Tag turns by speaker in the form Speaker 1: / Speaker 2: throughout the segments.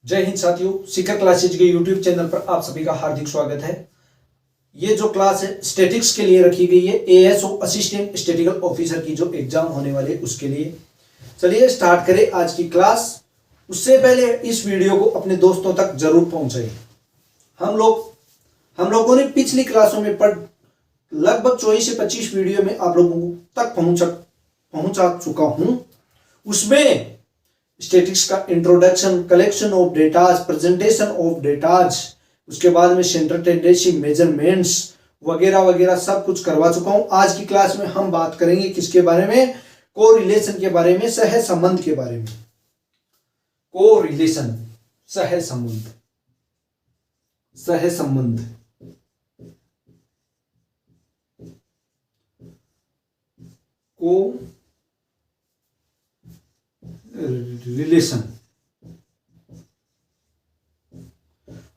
Speaker 1: जय हिंद साथियों, सीकर क्लासेज के यूट्यूब चैनल पर आप सभी का हार्दिक स्वागत है। ये जो क्लास है स्टैटिक्स के लिए रखी गई है, एएसओ असिस्टेंट स्टैटिकल ऑफिसर की जो एग्जाम होने वाली है उसके लिए। चलिए स्टार्ट करें आज की क्लास। उससे पहले इस वीडियो को अपने दोस्तों तक जरूर पहुंचाइए। हम लोगों ने पिछली क्लासों में लगभग 24 से 25 वीडियो में आप लोगों तक पहुंचा चुका हूं। उसमें स्टैटिक्स का introduction, collection of datas, presentation of datas, उसके बाद में सेंटर टेंडेंसी, मेजरमेंट्स वगैरह वगैरह सब कुछ करवा चुका हूं। आज की क्लास में हम बात करेंगे किसके बारे में? कोरिलेशन के बारे में, सह संबंध के बारे में। कोरिलेशन, सह संबंध, सह संबंध। रिलेशन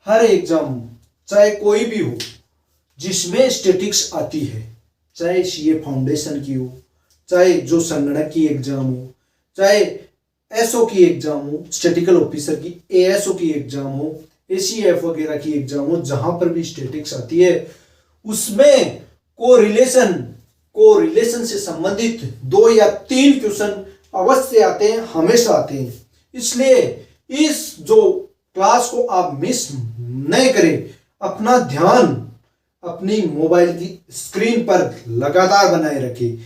Speaker 1: हर एग्जाम चाहे कोई भी हो जिसमें स्टैटिक्स आती है, चाहे सीए फाउंडेशन की हो, चाहे जो संगणक की एग्जाम हो, चाहे एसओ की एग्जाम हो, स्टैटिकल ऑफिसर की, एएसओ की एग्जाम हो, एसीएफ वगैरह की एग्जाम हो, जहां पर भी स्टैटिक्स आती है उसमें कोरिलेशन से संबंधित 2 या 3 क्वेश्चन अवश्य आते हैं, हमेशा आते हैं। इसलिए इस जो क्लास को आप मिस नहीं करें, अपना ध्यान अपनी मोबाइल की स्क्रीन पर लगातार बनाए रखें।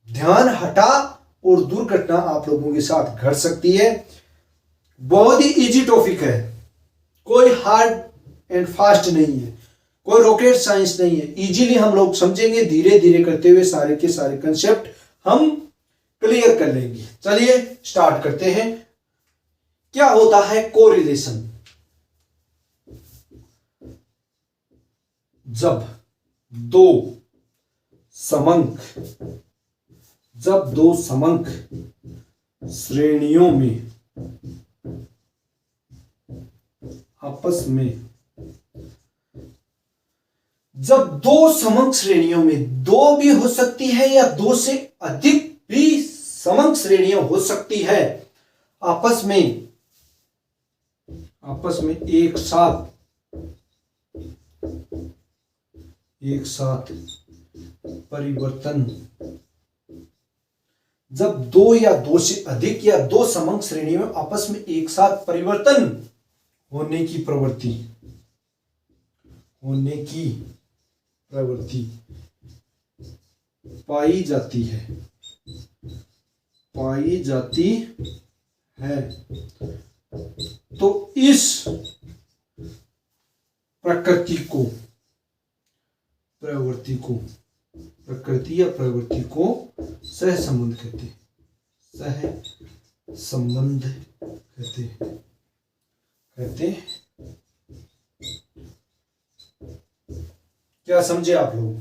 Speaker 1: ध्यान हटा और दुर्घटना आप लोगों के साथ घट सकती है। बहुत ही इजी टॉपिक है, कोई हार्ड एंड फास्ट नहीं है, कोई रॉकेट साइंस नहीं है। इजीली हम लोग समझेंगे, धीरे धीरे करते हुए सारे के सारे कंसेप्ट हम क्लियर कर लेंगे। चलिए स्टार्ट करते हैं। क्या होता है कोरिलेशन? जब दो समंक श्रेणियों में आपस में, जब 2 समंक श्रेणियों में, 2 भी हो सकती है या 2 से अधिक भी समंक श्रेणियां हो सकती है, आपस में एक साथ परिवर्तन, जब 2 या 2 से अधिक या 2 समंक श्रेणियों में आपस में एक साथ परिवर्तन होने की प्रवृत्ति पाई जाती है तो इस प्रकृति या प्रवृत्ति को सह संबंध कहते हैं। क्या समझे आप लोग?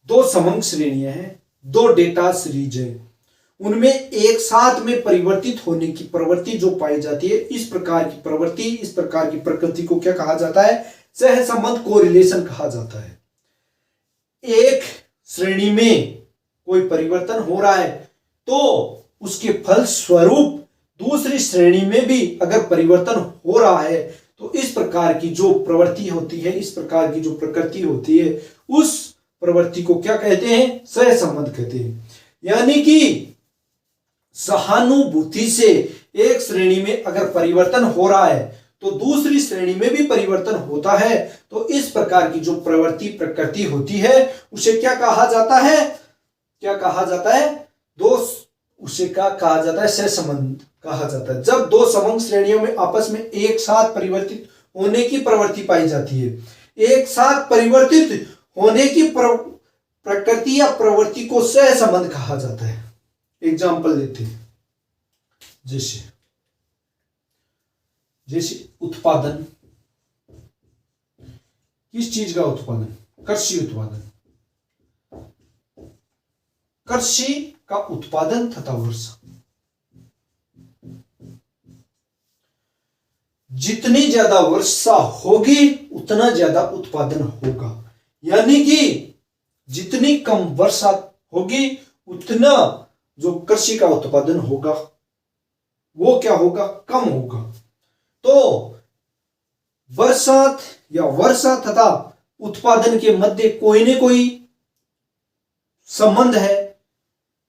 Speaker 1: 2 समंक श्रेणियां हैं, 2 डेटा सीरीज है, उनमें एक साथ में परिवर्तित होने की प्रवृत्ति जो पाई जाती है, इस प्रकार की प्रवृत्ति, इस प्रकार की प्रकृति को क्या कहा जाता है? सह संबंध, कोरिलेशन कहा जाता है। एक श्रेणी में कोई परिवर्तन हो रहा है तो उसके फल स्वरूप दूसरी श्रेणी में भी अगर परिवर्तन हो रहा है तो इस प्रकार की जो प्रवृत्ति होती है, इस प्रकार की जो प्रकृति होती है, उस प्रवृत्ति को क्या कहते हैं? सह संबंध कहते हैं। यानी कि सहानुभूति से एक श्रेणी में अगर परिवर्तन हो रहा है तो दूसरी श्रेणी में भी परिवर्तन होता है, तो इस प्रकार की जो प्रकृति होती है उसे क्या कहा जाता है? उसे क्या कहा जाता है? सह संबंध कहा जाता है। जब 2 समंक श्रेणियों में आपस में एक साथ परिवर्तित होने की प्रवृत्ति पाई जाती है, एक साथ परिवर्तित होने की प्रकृति या प्रवृत्ति को सह संबंध कहा जाता है। एग्जाम्पल लेते हैं, जैसे उत्पादन। किस चीज का उत्पादन? कृषि उत्पादन। कृषि का उत्पादन तथा वर्षा। जितनी ज्यादा वर्षा होगी उतना ज्यादा उत्पादन होगा, यानी कि जितनी कम वर्षा होगी उतना जो कृषि का उत्पादन होगा वो क्या होगा? कम होगा। तो बरसात या वर्षा तथा उत्पादन के मध्य कोई न कोई संबंध है,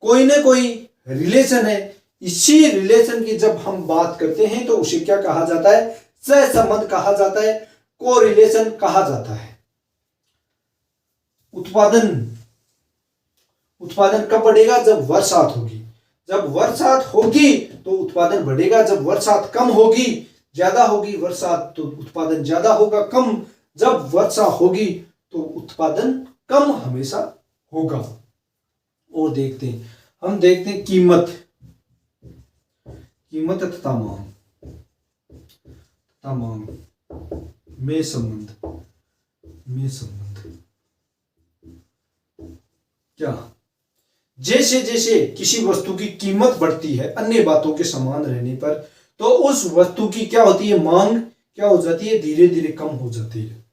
Speaker 1: कोई न कोई रिलेशन है। इसी रिलेशन की जब हम बात करते हैं तो उसे क्या कहा जाता है? सहसंबंध कहा जाता है, कोरिलेशन कहा जाता है। उत्पादन कब बढ़ेगा? जब बरसात होगी। जब बरसात होगी तो उत्पादन बढ़ेगा। जब बरसात कम होगी, ज्यादा होगी बरसात तो उत्पादन ज्यादा होगा। कम जब वर्षा होगी तो उत्पादन कम हमेशा होगा। और हम देखते हैं कीमत तथा मांग में संबंध क्या? जैसे जैसे किसी वस्तु की कीमत बढ़ती है अन्य बातों के समान रहने पर, तो उस वस्तु की क्या होती है? मांग क्या हो जाती है? धीरे धीरे कम हो जाती है।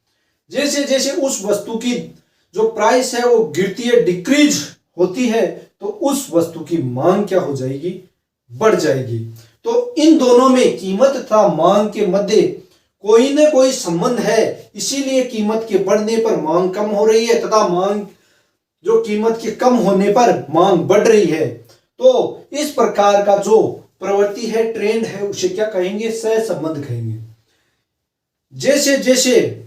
Speaker 1: जैसे जैसे उस वस्तु की जो प्राइस है वो गिरती है, डिक्रीज होती है, तो उस वस्तु की मांग क्या हो जाएगी? बढ़ जाएगी। तो इन दोनों में, कीमत तथा मांग के मध्य कोई न कोई संबंध है। इसीलिए कीमत के बढ़ने पर मांग कम हो रही है तथा मांग जो कीमत के कम होने पर मांग बढ़ रही है। तो इस प्रकार का जो प्रवृत्ति है, ट्रेंड है, उसे क्या कहेंगे? सहसंबंध कहेंगे। जैसे जैसे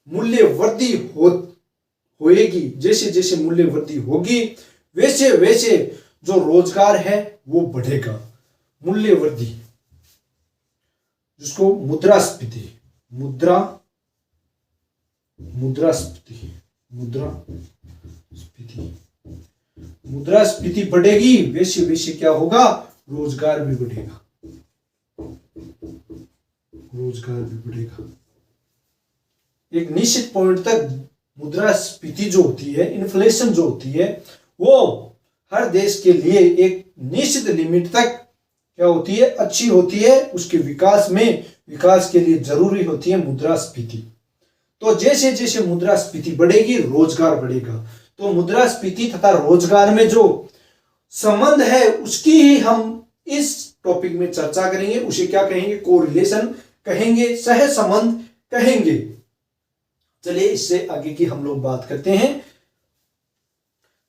Speaker 1: मूल्य वृद्धि होएगी, जैसे जैसे मूल्य वृद्धि होगी, वैसे वैसे जो रोजगार है वो बढ़ेगा। मूल्य वृद्धि, जिसको मुद्रास्फीति मुद्रास्फीति बढ़ेगी, वैसे वैसे क्या होगा? रोजगार भी बढ़ेगा। एक निश्चित पॉइंट तक मुद्रास्फीति जो होती है, इन्फ्लेशन जो होती है, वो हर देश के लिए एक निश्चित लिमिट तक क्या होती है? अच्छी होती है। उसके विकास के लिए जरूरी होती है मुद्रास्फीति। तो जैसे जैसे मुद्रास्फीति बढ़ेगी, रोजगार बढ़ेगा। तो मुद्रास्फीति तथा रोजगार में जो संबंध है उसकी ही हम इस टॉपिक में चर्चा करेंगे। उसे क्या कहेंगे? कोरिलेशन कहेंगे, सहसंबंध कहेंगे। चलिए इससे आगे की हम लोग बात करते हैं।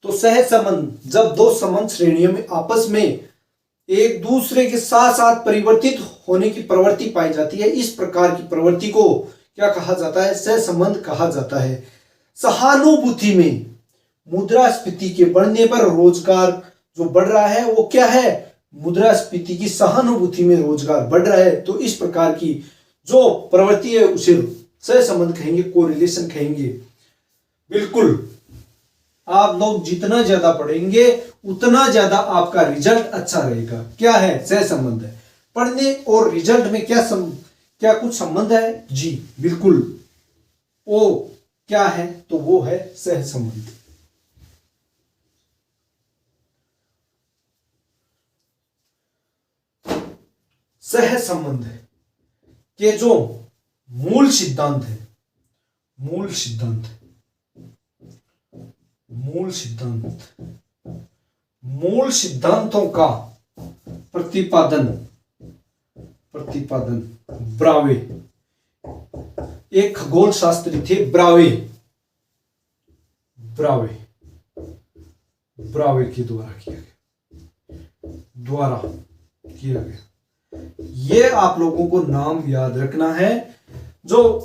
Speaker 1: तो सहसंबंध, जब दो संबंध श्रेणियों में आपस में एक दूसरे के साथ साथ परिवर्तित होने की प्रवृत्ति पाई जाती है, इस प्रकार की प्रवृत्ति को क्या कहा जाता है? सहसंबंध कहा जाता है। सहानुभूति में मुद्रास्फीति के बढ़ने पर रोजगार जो बढ़ रहा है वो क्या है? मुद्रास्फीति की सहानुभूति में रोजगार बढ़ रहा है। तो इस प्रकार की जो प्रवृत्ति है उसे सहसंबंध कहेंगे, कोरिलेशन कहेंगे। बिल्कुल, आप लोग जितना ज्यादा पढ़ेंगे उतना ज्यादा आपका रिजल्ट अच्छा रहेगा। क्या है? सहसंबंध है। पढ़ने और रिजल्ट में क्या कुछ संबंध है? जी बिल्कुल। वो क्या है? तो वो है सहसंबंध। सहसंबंध के जो मूल सिद्धांतों का प्रतिपादन ब्रावे, एक खगोल शास्त्री थे ब्रावे के द्वारा किया गया। ये आप लोगों को नाम याद रखना है। जो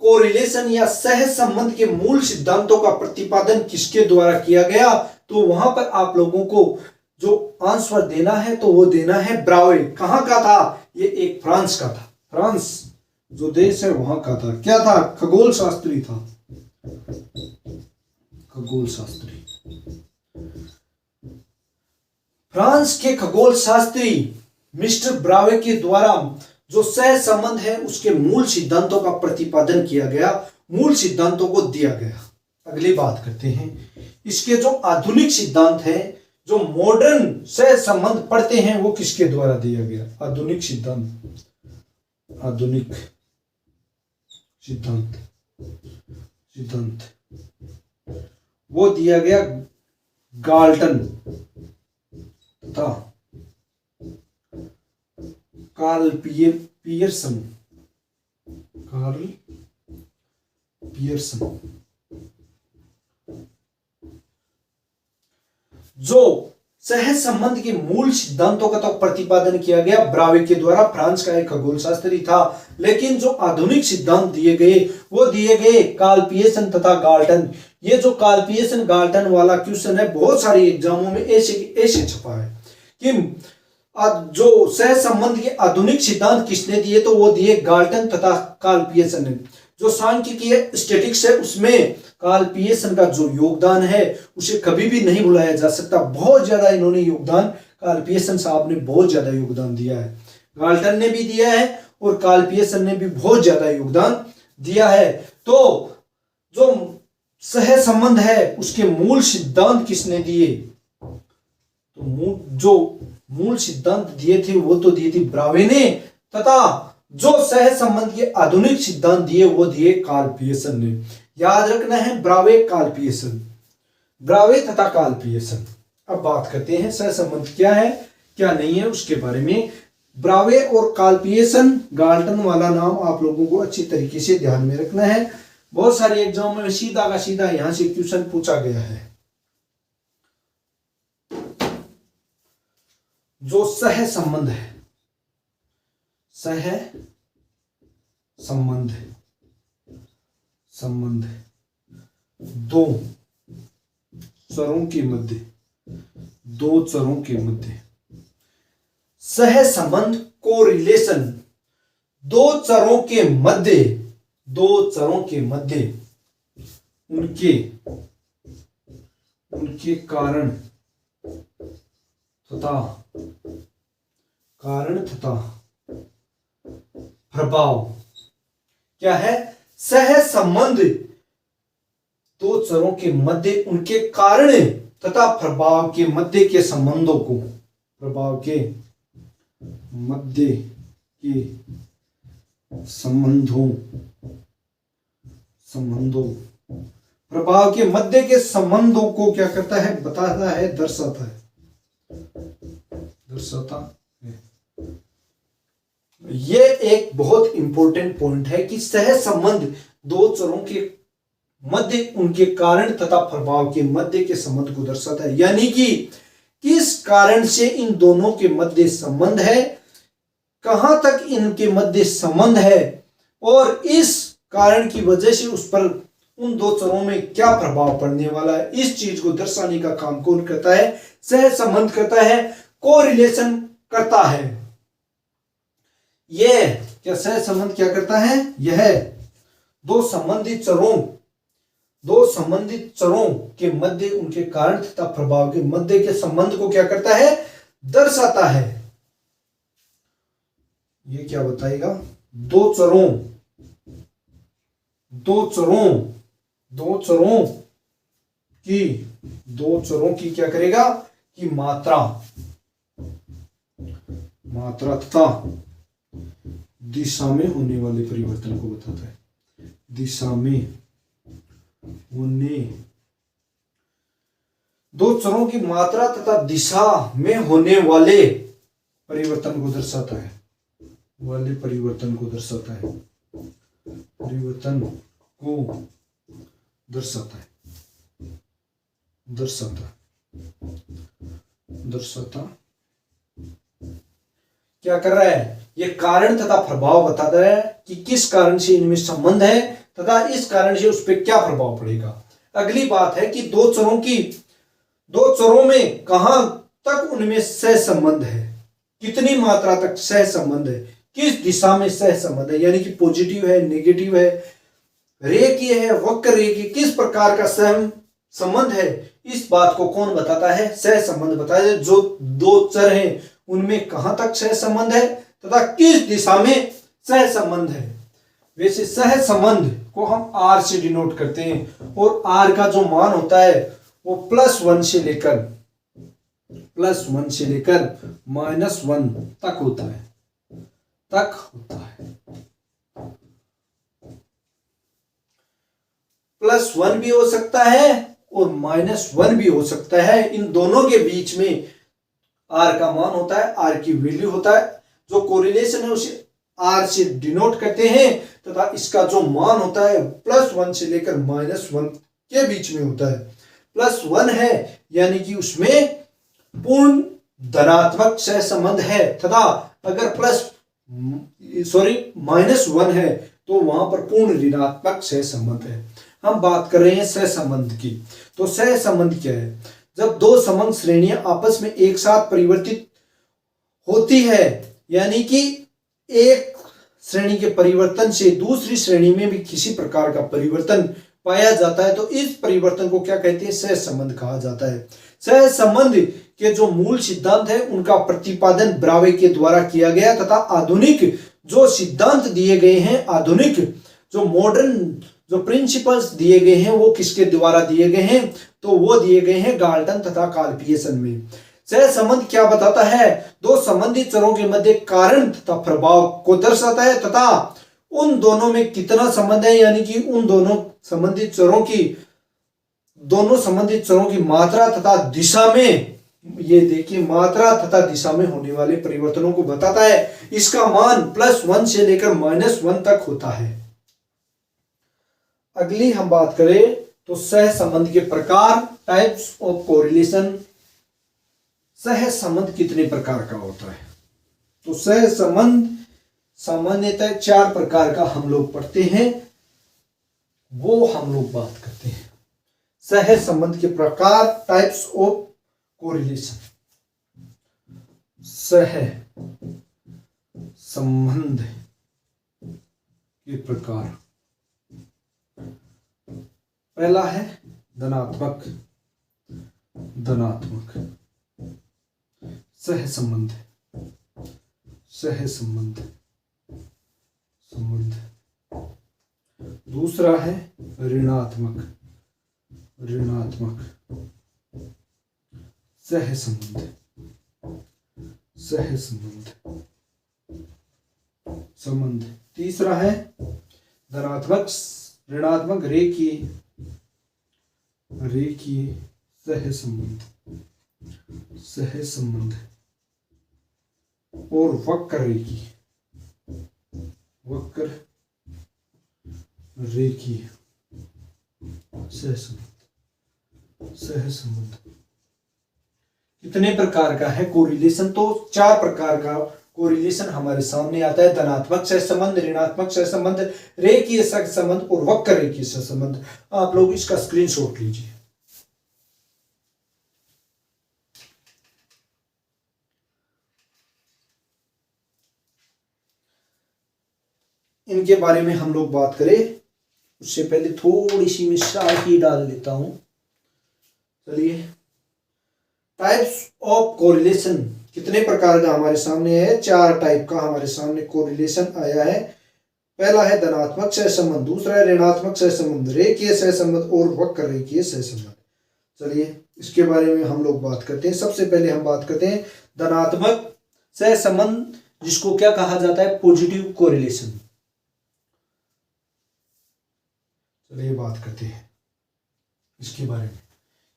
Speaker 1: कोरिलेशन या सहसंबंध के मूल सिद्धांतों का प्रतिपादन किसके द्वारा किया गया, तो वहां पर आप लोगों को जो आंसर देना है तो वो देना है ब्रावे। कहां का था? ये एक फ्रांस का था। फ्रांस जो देश है वहां का था। क्या था? खगोल शास्त्री था। फ्रांस के खगोल शास्त्री मिस्टर ब्रावे के द्वारा जो सहसंबंध है उसके मूल सिद्धांतों का प्रतिपादन किया गया, मूल सिद्धांतों को दिया गया। अगली बात करते हैं। इसके जो आधुनिक सिद्धांत है, जो मॉडर्न सहसंबंध पढ़ते हैं, वो किसके द्वारा दिया गया? आधुनिक सिद्धांत वो दिया गया गाल्टन तथा कार्ल पियर्सन कार्ल पियर्सन। जो सहज संबंध के मूल सिद्धांतों का तो प्रतिपादन किया गया ब्रावे के द्वारा, फ्रांस का एक खगोल शास्त्री था, लेकिन जो आधुनिक सिद्धांत दिए गए वो दिए गए कार्ल पियर्सन तथा गाल्टन। ये जो कार्ल पियर्सन गाल्टन वाला क्वेश्चन है बहुत सारे एग्जामों में ऐसे छपा है कि जो सह संबंध के आधुनिक सिद्धांत किसने दिए, तो वो दिए गाल्टन तथा कार्ल पियर्सन ने। जो सांख्यिकीय स्टैटिक्स है उसमें कार्ल पियर्सन का जो योगदान है उसे कभी भी नहीं भुलाया जा सकता। बहुत ज्यादा इन्होंने योगदान, कार्ल पियर्सन साहब ने बहुत ज्यादा योगदान दिया है। गाल्टन ने भी दिया है और कार्ल पियर्सन ने भी बहुत ज्यादा योगदान दिया है। तो जो सह संबंध है उसके मूल सिद्धांत किसने दिए, तो जो मूल सिद्धांत दिए थे वो तो दिए थे ब्रावे ने, तथा जो सह संबंध के आधुनिक सिद्धांत दिए वो दिए कार्ल पियर्सन ने। याद रखना है ब्रावे कार्ल पियर्सन, ब्रावे तथा कार्ल पियर्सन। अब बात करते हैं सह संबंध क्या है क्या नहीं है उसके बारे में। ब्रावे और कार्ल पियर्सन गाल्टन वाला नाम आप लोगों को अच्छी तरीके से ध्यान में रखना है। बहुत सारे एग्जाम में सीधा का सीधा यहां से क्वेश्चन पूछा गया है। जो सह संबंध है, सह संबंध संबंध दो चरों के मध्य, दो चरों के मध्य सह संबंध को रिलेशन, दो चरों के मध्य, दो चरों के मध्य उनके उनके कारण तथा प्रभाव क्या है। सह संबंध दो चरों के मध्य उनके कारण तथा प्रभाव के मध्य के संबंधों को, प्रभाव के मध्य के संबंधों प्रभाव के मध्य के संबंधों को क्या करता है, बताता है, दर्शाता है, ये एक बहुत इंपॉर्टेंट पॉइंट है कि सह संबंध दो चरों के मध्य उनके कारण तथा प्रभाव के मध्य के संबंध को दर्शाता है। यानी कि किस कारण से इन दोनों के मध्य संबंध है, कहां तक इनके मध्य संबंध है और इस कारण की वजह से उस पर उन दो चरों में क्या प्रभाव पड़ने वाला है, इस चीज को दर्शाने का काम कौन करता है, सह संबंध करता है, कोरिलेशन करता है। यह क्या सह संबंध क्या करता है, यह दो संबंधित चरों के मध्य उनके कारण तथा प्रभाव के मध्य के संबंध को क्या करता है, दर्शाता है। ये क्या बताएगा, दो चरों की क्या करेगा कि मात्रा तथा दिशा में होने वाले परिवर्तन को बताता है। दिशा में होने, दो चरों की मात्रा तथा दिशा में होने वाले परिवर्तन को दर्शाता है, परिवर्तन को दर्शाता है। क्या कर रहा है, ये कारण तथा प्रभाव बताता है कि किस कारण से इनमें संबंध है तथा इस कारण से उस पर क्या प्रभाव पड़ेगा। अगली बात है कि दो चरों में कहां तक उनमें सह संबंध है, कितनी मात्रा तक सह संबंध है, किस दिशा में सह संबंध है, यानी कि पॉजिटिव है, नेगेटिव है, रेखीय है, वक्र रेखीय, किस प्रकार का सह संबंध है, इस बात को कौन बताता है, सह संबंध बताता है। जो दो चर हैं उनमें कहां तक सह संबंध है तथा किस दिशा में सह संबंध है। वैसे सह संबंध को हम आर से डिनोट करते हैं और आर का जो मान होता है वो +1 से लेकर -1 तक होता है, +1 भी हो सकता है और -1 भी हो सकता है। इन दोनों के बीच में आर का मान होता है, आर की वैल्यू होता है। जो कोरिलेशन है उसे आर से डिनोट करते हैं तथा इसका जो मान होता है +1 से लेकर -1 के बीच में होता है। +1 है यानी कि उसमें पूर्ण धनात्मक सहसंबंध है तथा अगर -1 है तो वहां पर पूर्ण ऋणात्मक सहसंबंध है। हम बात कर रहे हैं सहसंबंध की। तो सहसंबंध क्या है? जब दो समंग श्रेणियां आपस में एक साथ परिवर्तित होती है यानी कि एक श्रेणी के परिवर्तन से दूसरी श्रेणी में भी किसी प्रकार का परिवर्तन पाया जाता है तो इस परिवर्तन को क्या कहते हैं? सहसंबंध कहा जाता है। सहसंबंध के जो मूल सिद्धांत है उनका प्रतिपादन ब्रावे के द्वारा किया गया तथा आधुनिक जो सिद्धांत दिए गए हैं, आधुनिक जो मॉडर्न जो प्रिंसिपल्स दिए गए हैं वो किसके द्वारा दिए गए हैं? तो वो दिए गए हैं गाल्टन तथा कार्ल पियर्सन में। सहसंबंध क्या बताता है? दो संबंधित चरों के मध्य कारण तथा प्रभाव को दर्शाता है तथा उन दोनों में कितना संबंध है यानी कि उन दोनों संबंधित चरों की मात्रा तथा दिशा में, ये देखिए, मात्रा तथा दिशा में होने वाले परिवर्तनों को बताता है। इसका मान +1 से लेकर -1 तक होता है। अगली हम बात करें तो सहसंबंध के प्रकार, टाइप्स ऑफ कोरिलेशन। सहसंबंध कितने प्रकार का होता है? तो सहसंबंध सामान्यतः 4 प्रकार का हम लोग पढ़ते हैं, वो हम लोग बात करते हैं। सहसंबंध के प्रकार, टाइप्स ऑफ कोरिलेशन। सहसंबंध के प्रकार, पहला है धनात्मक सहसंबंध दूसरा है ऋणात्मक सहसंबंध तीसरा है ऋणात्मक रेखीय सहसंबंध और वक्र रेखीय सहसंबंध। कितने प्रकार का है कोरिलेशन? तो 4 प्रकार का कोरिलेशन हमारे सामने आता है। धनात्मक सहसंबंध, ऋणात्मक सहसंबंध, रेखीय सहसंबंध और वक्र रेखीय सहसंबंध। आप लोग इसका स्क्रीनशॉट लीजिए। इनके बारे में हम लोग बात करें उससे पहले थोड़ी सी मैं शाही डाल लेता हूं। चलिए, टाइप्स ऑफ कोरिलेशन कितने प्रकार का हमारे सामने है? 4 टाइप का हमारे सामने कोरिलेशन आया है। पहला है धनात्मक सहसंबंध, दूसरा है ऋणात्मक सहसंबंध, रेखीय सहसंबंध और वक्र रेखीय सहसंबंध। चलिए इसके बारे में हम लोग बात करते हैं। सबसे पहले हम बात करते हैं धनात्मक सहसंबंध, जिसको क्या कहा जाता है? Positive correlation. चलिए बात करते हैं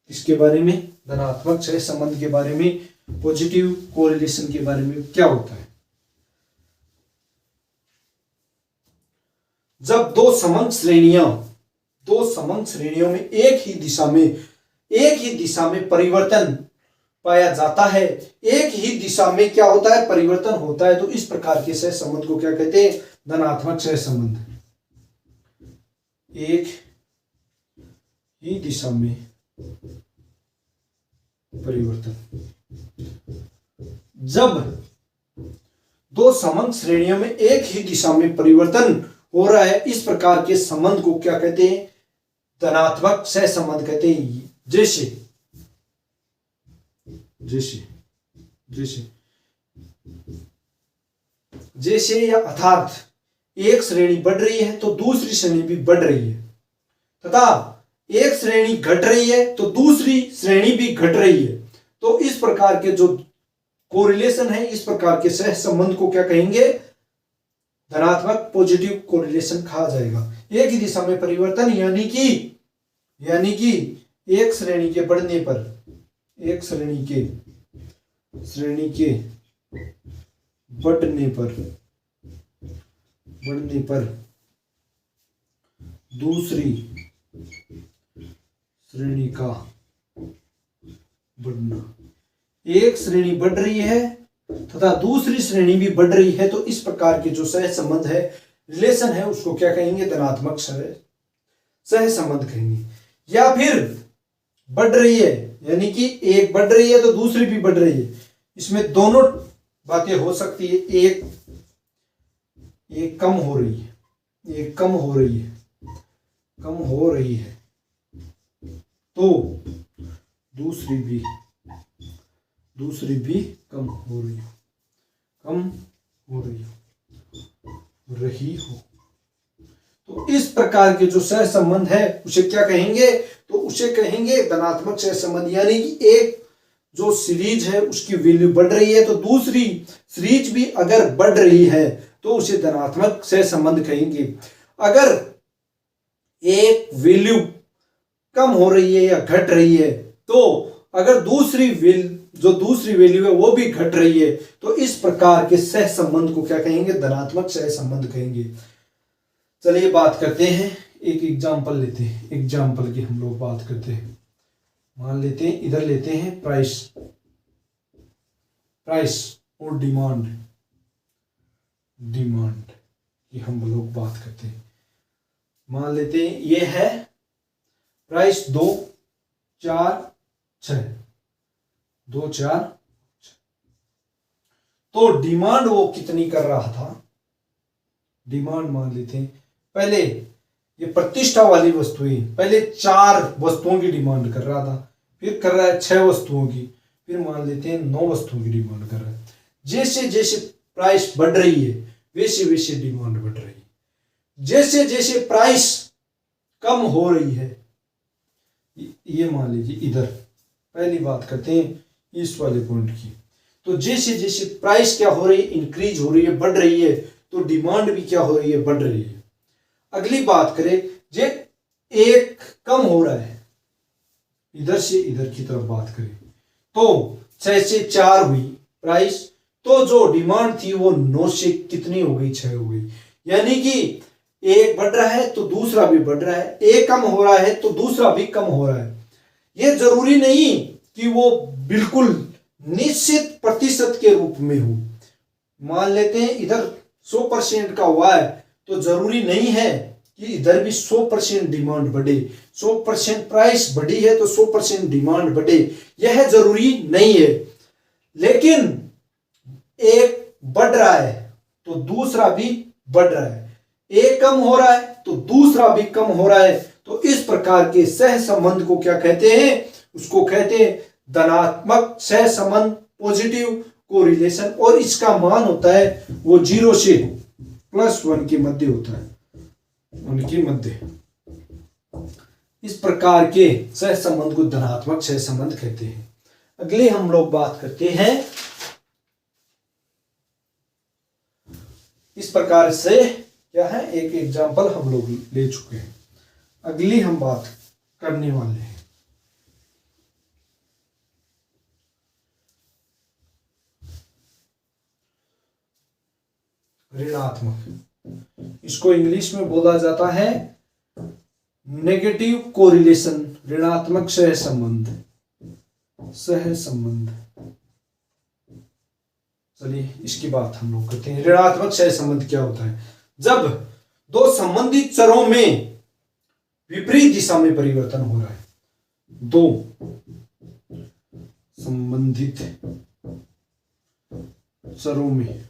Speaker 1: इसके बारे में धनात्मक सहसंबंध के बारे में, पॉजिटिव कोरिलेशन के बारे में क्या होता है। जब दो समंग श्रेणियों में एक ही दिशा में परिवर्तन पाया जाता है, एक ही दिशा में क्या होता है? परिवर्तन होता है, तो इस प्रकार के सहसंबंध को क्या कहते हैं? धनात्मक सहसंबंध। एक ही दिशा में परिवर्तन। जब दो समंग श्रेणियों में एक ही दिशा में परिवर्तन हो रहा है, इस प्रकार के संबंध को क्या कहते हैं? धनात्मक सहसंबंध कहते हैं। जैसे या अर्थात एक श्रेणी बढ़ रही है तो दूसरी श्रेणी भी बढ़ रही है, तथा एक श्रेणी घट रही है तो दूसरी श्रेणी भी घट रही है। तो इस प्रकार के जो कोरिलेशन है, इस प्रकार के सहसंबंध को क्या कहेंगे? धनात्मक पॉजिटिव कोरिलेशन कहा जाएगा। एक ही दिशा में परिवर्तन यानी कि एक श्रेणी के बढ़ने पर, एक श्रेणी के बढ़ने पर बढ़ने पर दूसरी श्रेणी का बढ़ना, एक श्रेणी बढ़ रही है तथा दूसरी श्रेणी भी बढ़ रही है, तो इस प्रकार के जो सह संबंध है, रिलेशन है, उसको क्या कहेंगे? धनात्मक सह संबंध कहेंगे। या फिर बढ़ रही है, यानी कि एक बढ़ रही है तो दूसरी भी बढ़ रही है, इसमें दोनों बातें हो सकती है। एक कम हो रही है, एक कम हो रही है, कम हो रही है, तो दूसरी भी कम हो रही हो, कम हो रही हो। तो इस प्रकार के जो सह संबंध है उसे क्या कहेंगे? तो उसे कहेंगे धनात्मक सह संबंध। यानी कि एक जो सीरीज है उसकी वैल्यू बढ़ रही है, तो दूसरी सीरीज भी अगर बढ़ रही है तो उसे धनात्मक सह संबंध कहेंगे। अगर एक वैल्यू कम हो रही है या घट रही है, तो अगर दूसरी वैल्यू है वो भी घट रही है, तो इस प्रकार के सह संबंध को क्या कहेंगे? धनात्मक सह संबंध कहेंगे। चलिए बात करते हैं, एक एग्जांपल लेते हैं, एग्जांपल की हम लोग बात करते हैं। मान लेते हैं, इधर लेते हैं प्राइस और डिमांड की हम लोग बात करते हैं। मान लेते हैं ये है प्राइस 2, 4, 6, 2, 4, 6। तो डिमांड वो कितनी कर रहा था? डिमांड मान लेते हैं, पहले ये प्रतिष्ठा वाली वस्तुएं, पहले 4 वस्तुओं की डिमांड कर रहा था, फिर कर रहा है 6 वस्तुओं की, फिर मान लेते हैं 9 वस्तुओं की डिमांड कर रहा है। जैसे जैसे प्राइस बढ़ रही है वैसे वैसे डिमांड बढ़ रही है। जैसे जैसे प्राइस कम हो रही है, ये मान लीजिए इधर पहली बात करते हैं इस वाले पॉइंट की, तो जैसे जैसे प्राइस क्या हो रही है? इंक्रीज हो रही है, बढ़ रही है, तो डिमांड भी क्या हो रही है? बढ़ रही है। अगली बात करें, जे एक कम हो रहा है, इधर से इधर की तरफ बात करें, तो 6 से 4 हुई प्राइस, तो जो डिमांड थी वो 9 से कितनी हो गई? 6 हो गई। यानी कि एक बढ़ रहा है तो दूसरा भी बढ़ रहा है, एक कम हो रहा है तो दूसरा भी कम हो रहा है। ये जरूरी नहीं कि वो बिल्कुल निश्चित प्रतिशत के रूप में हो। मान लेते हैं इधर 100% का हुआ है, तो जरूरी नहीं है कि इधर भी 100% डिमांड बढ़े। 100% प्राइस बढ़ी है तो 100% डिमांड बढ़े, यह जरूरी नहीं है। लेकिन एक बढ़ रहा है तो दूसरा भी बढ़ रहा है, एक कम हो रहा है तो दूसरा भी कम हो रहा है। तो इस प्रकार के सह संबंध को क्या कहते हैं? उसको कहते हैं धनात्मक सह संबंध, पॉजिटिव कोरिलेशन। और इसका मान होता है वो 0 से +1 के मध्य होता है, उनके मध्य। इस प्रकार के सह संबंध को धनात्मक सह संबंध कहते हैं। अगले हम लोग बात करते हैं, इस प्रकार से क्या है, एक एग्जांपल हम लोग ले चुके हैं। अगली हम बात करने वाले हैं ऋणात्मक। इसको इंग्लिश में बोला जाता है नेगेटिव कोरिलेशन, ऋणात्मक सह संबंध। चलिए इसकी बात हम लोग करते हैं। ऋणात्मक सह संबंध क्या होता है? जब दो संबंधित चरों में विपरीत दिशा में परिवर्तन हो रहा है, दो संबंधित चरों में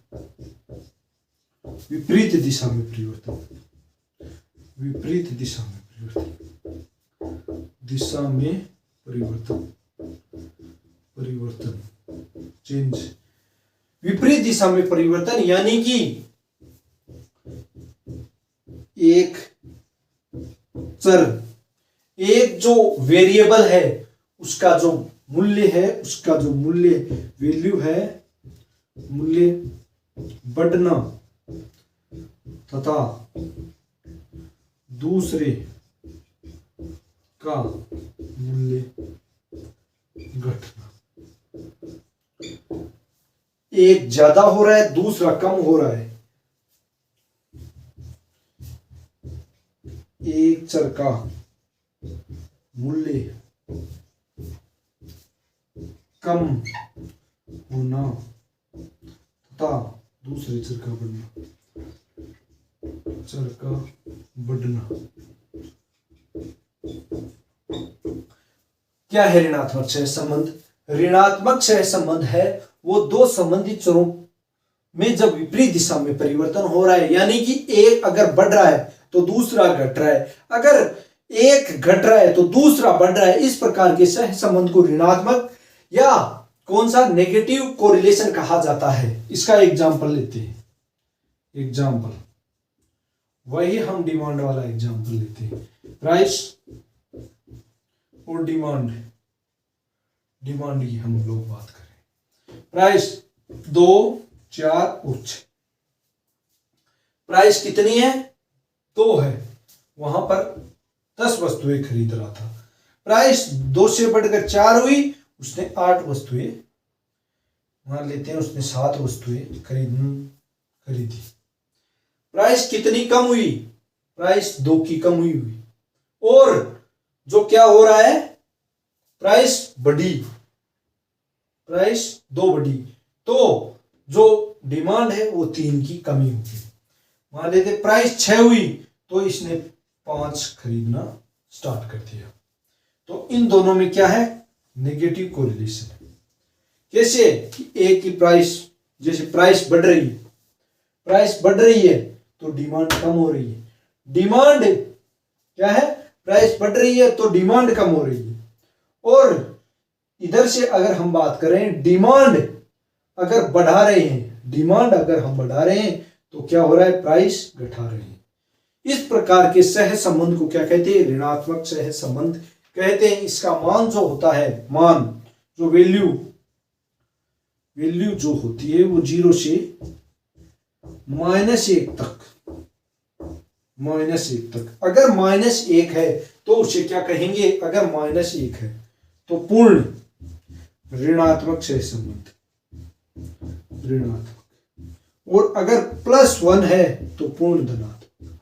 Speaker 1: विपरीत दिशा में परिवर्तन, चेंज, विपरीत दिशा में परिवर्तन। यानी कि एक चर, एक जो वेरिएबल है उसका जो मूल्य है, उसका जो मूल्य वैल्यू है, मूल्य बढ़ना तथा दूसरे का मूल्य घटना। एक ज्यादा हो रहा है, दूसरा कम हो रहा है, एक चर का मूल्य कम होना तथा दूसरे चर का बढ़ना, चर का बढ़ना। क्या है ऋणात्मक सह संबंध? ऋणात्मक सह संबंध है वो दो संबंधित चरों में जब विपरीत दिशा में परिवर्तन हो रहा है, यानी कि एक अगर बढ़ रहा है तो दूसरा घट रहा है, अगर एक घट रहा है तो दूसरा बढ़ रहा है। इस प्रकार के सह संबंध को ऋणात्मक या कौन सा नेगेटिव कोरिलेशन कहा जाता है। इसका एग्जांपल लेते हैं। एग्जांपल वही हम डिमांड वाला एग्जांपल लेते हैं। प्राइस और डिमांड, डिमांड की हम लोग बात करें। प्राइस 2, 4 और 6। प्राइस कितनी है? 2 है। वहां पर 10 वस्तुएं खरीद रहा था। प्राइस 2 से बढ़कर 4 हुई, उसने 8 वस्तुएं, मान लेते हैं उसने 7 वस्तुएं खरीदी। प्राइस कितनी कम हुई? प्राइस 2 की कम हुई। और जो क्या हो रहा है, प्राइस बढ़ी, प्राइस 2 बढ़ी, तो जो डिमांड है वो 3 की कमी होगी। मान लेते प्राइस 6 हुई तो इसने 5 खरीदना स्टार्ट कर दिया। तो इन दोनों में क्या है? नेगेटिव कोरिलेशन है। कैसे कि एक की प्राइस, जैसे प्राइस बढ़ रही है, प्राइस बढ़ रही है तो डिमांड कम हो रही है। डिमांड क्या है? प्राइस बढ़ रही है तो डिमांड कम हो रही है। और इधर से अगर हम बात करें, डिमांड अगर बढ़ा रहे हैं, डिमांड अगर हम बढ़ा रहे हैं तो क्या हो रहा है? प्राइस घटा रहे हैं। इस प्रकार के सह संबंध को क्या कहते हैं? ऋणात्मक सह संबंध कहते हैं। इसका मान जो होता है, मान जो वैल्यू जो होती है वो 0 से -1 तक, -1 तक। अगर -1 है तो उसे क्या कहेंगे? अगर -1 है तो पूर्ण ऋणात्मक सह संबंध, ऋणात्मक। और अगर +1 है तो पूर्ण धनात्मक,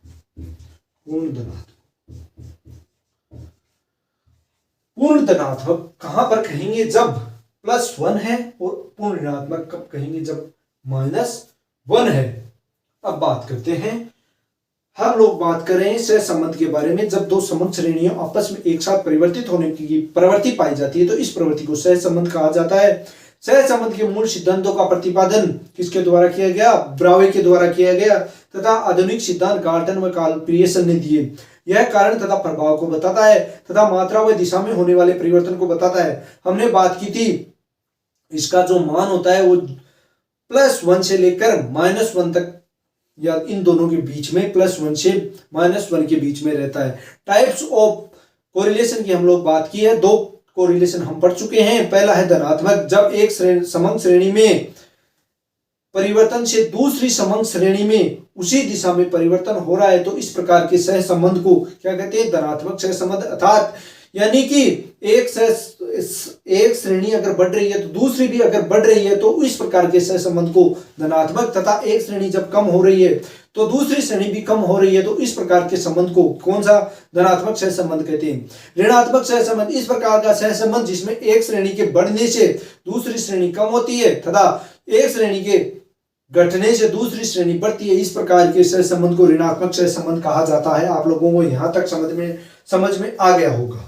Speaker 1: पूर्ण धनात्मक। पूर्ण धनात्मक कहां पर कहेंगे? जब +1 है। और पूर्ण ऋणात्मक कब कहेंगे? जब -1 है। अब बात करते हैं, हम लोग बात करें सह संबंध के बारे में। जब दो समग्र श्रेणियां आपस में एक साथ परिवर्तित होने की प्रवृत्ति पाई जाती है तो इस प्रवृत्ति को सह संबंध कहा जाता है। सह संबंध के मूल सिद्धांतों का प्रतिपादन किसके द्वारा किया गया? ब्रावे के द्वारा किया गया तथा आधुनिक सिद्धांत गार्टन व कार्ल पियर्सन ने दिए। यह कारण तथा प्रभाव को बताता है तथा मात्रा व दिशा में होने वाले परिवर्तन को बताता है। हमने बात की थी, इसका जो मान होता है वो +1 से लेकर -1 तक, या इन दोनों के बीच में, +1 से -1 के बीच में रहता है। टाइप्स ऑफ कोरिलेशन की हम लोग बात की है। 2 कोरिलेशन हम पढ़ चुके हैं। पहला है धनात्मक, जब एक समग्र श्रेणी में परिवर्तन से दूसरी समग्र श्रेणी में उसी दिशा में परिवर्तन हो रहा है तो इस प्रकार के सह संबंध को क्या कहते हैं? धनात्मक सह संबंध। अर्थात यानी कि एक श्रेणी अगर बढ़ रही है तो दूसरी भी अगर बढ़ रही है तो इस प्रकार के सह संबंध को धनात्मक, तथा एक श्रेणी जब कम हो रही है तो दूसरी श्रेणी भी कम हो रही है तो इस प्रकार के संबंध को कौन सा? धनात्मक सह संबंध कहते हैं। ऋणात्मक सह संबंध इस प्रकार का सह संबंध जिसमें एक श्रेणी के बढ़ने से दूसरी श्रेणी कम होती है तथा एक श्रेणी के घटने से दूसरी श्रेणी बढ़ती है। इस प्रकार के सह संबंध को ऋणात्मक सह संबंध कहा जाता है। आप लोगों को यहां तक समझ में आ गया होगा।